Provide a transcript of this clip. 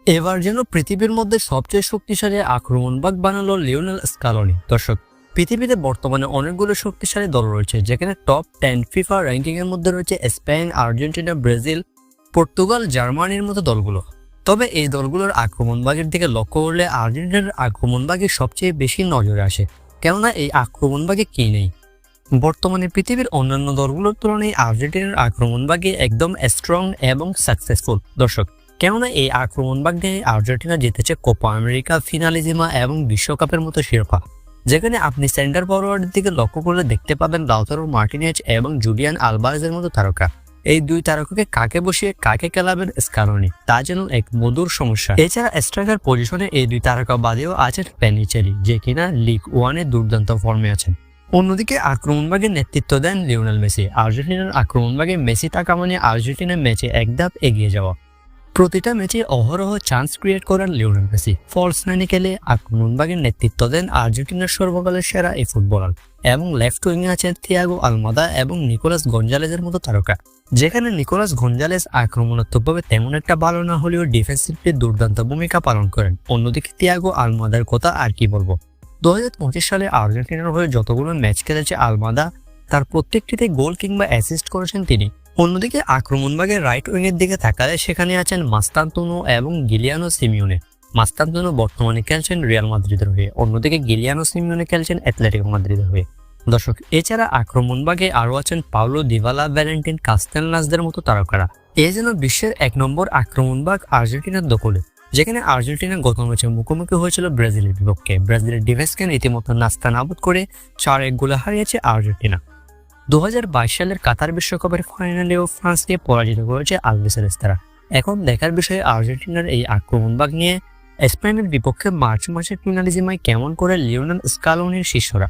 এবার যেন পৃথিবীর মধ্যে সবচেয়ে শক্তিশালী আক্রমণবাগ বানালো লিওনেল স্কালোনি। দর্শক, পৃথিবীতে বর্তমানে অনেকগুলো শক্তিশালী দল রয়েছে, যেখানে টপ 10 ফিফা র্যাঙ্কিং এর মধ্যে রয়েছে স্পেন, আর্জেন্টিনা, ব্রাজিল, পর্তুগাল, জার্মানির মতো দলগুলো। তবে এই দলগুলোর আক্রমণবাগের দিকে লক্ষ্য করলে আর্জেন্টিনার আক্রমণবাগই সবচেয়ে বেশি নজরে আসে, কেননা এই আক্রমণবাগে কি নেই। বর্তমানে পৃথিবীর অন্যান্য দলগুলোর তুলনায় আর্জেন্টিনার আক্রমণবাগে একদম স্ট্রং এবং সাকসেসফুল। দর্শক, কেননা এই আক্রমণবাগ নিয়ে আর্জেন্টিনা জিতেছে কোপা আমেরিকা, ফিনালিজিমা এবং বিশ্বকাপের মতো শিরোপা, যেখানে আপনি সেন্টার ফরওয়ার্ডের দিকে লক্ষ্য করলে দেখতে পাবেন লাউতারো মার্টিনেজ এবং জুলিয়ান আলভারেজের মতো তারকা। এই দুই তারকাকে কাকে বসিয়ে কাকে খেলাবেন স্কালোনি, তা যেন এক মধুর সমস্যা। এছাড়া স্ট্রাইকার পজিশনে এই দুই তারকা বাদেও আছেন পেনিচেরি, যে কিনা লিগ ওয়ানে দুর্দান্ত ফর্মে আছেন। অন্যদিকে আক্রমণভাগে নেতৃত্ব দেন লিওনেল মেসি। আর্জেন্টিনার আক্রমণভাগে মেসি থাকা মানে আর্জেন্টিনার ম্যাচে এক ধাপ এগিয়ে যাওয়া। প্রতিটা ম্যাচে অহরহ চান্স ক্রিয়েট করেন লিওনেল মেসি। ফলস নাইনে খেলে আক্রমণভাগের নেতৃত্ব দেন আর্জেন্টিনার সর্বকালের সেরা এই ফুটবলার। এবং লেফট উইংয়ে আছেন থিয়াগো আলমাদা এবং নিকোলাস গঞ্জালেজের মতো তারকা, যেখানে নিকোলাস গঞ্জালেজ আক্রমণাত্মকভাবে তেমন একটা ভালো না হলেও ডিফেন্সিভলি দুর্দান্ত ভূমিকা পালন করেন। অন্যদিকে থিয়াগো আলমাদার কথা আর কি বলবো, 2025 সালে আর্জেন্টিনার হয়ে যতগুলো ম্যাচ খেলেছে আলমাদা, তার প্রত্যেকটিতে গোল কিংবা অ্যাসিস্ট করেছেন তিনি। অন্যদিকে আক্রমণভাগে রাইট উইং এর দিকে তাকালে সেখানে আছেন মাস্তান্তোনো এবং গিলিয়ানো সিমিওনে। মাস্তান্তোনো বর্তমানে খেলছেন রিয়াল মাদ্রিদের হয়ে, অন্যদিকে গিলিয়ানো সিমিওনে খেলছেন অ্যাথলেটিকো মাদ্রিদের হয়ে। দর্শক, এছাড়া আক্রমণভাগে আরও আছেন পাউলো দিবালা, ভ্যালেন্টিন কাস্তেলনাসদের মতো তারকারা। এ যেন বিশ্বের 1 নম্বর আক্রমণভাগ আর্জেন্টিনার দখলে, যেখানে আর্জেন্টিনা গত ম্যাচে মুখোমুখি হয়েছিল ব্রাজিলের বিপক্ষে। ব্রাজিলের ডিফেন্সকে রীতিমতো নাস্তানাবুদ করে 4-1 গোলে হারিয়েছে আর্জেন্টিনা। 2022 সালের কাতার বিশ্বকাপের ফাইনালেও ফ্রান্সকে পরাজিত করেছে আলবিসেলেস্তারা। এখন দেখার বিষয়ে আর্জেন্টিনার এই আক্রমণভাগ নিয়ে স্পেনের বিপক্ষে মার্চ মাসের ফিনালিজিমায় কেমন করে লিওনেল স্কালোনির শিষ্যরা।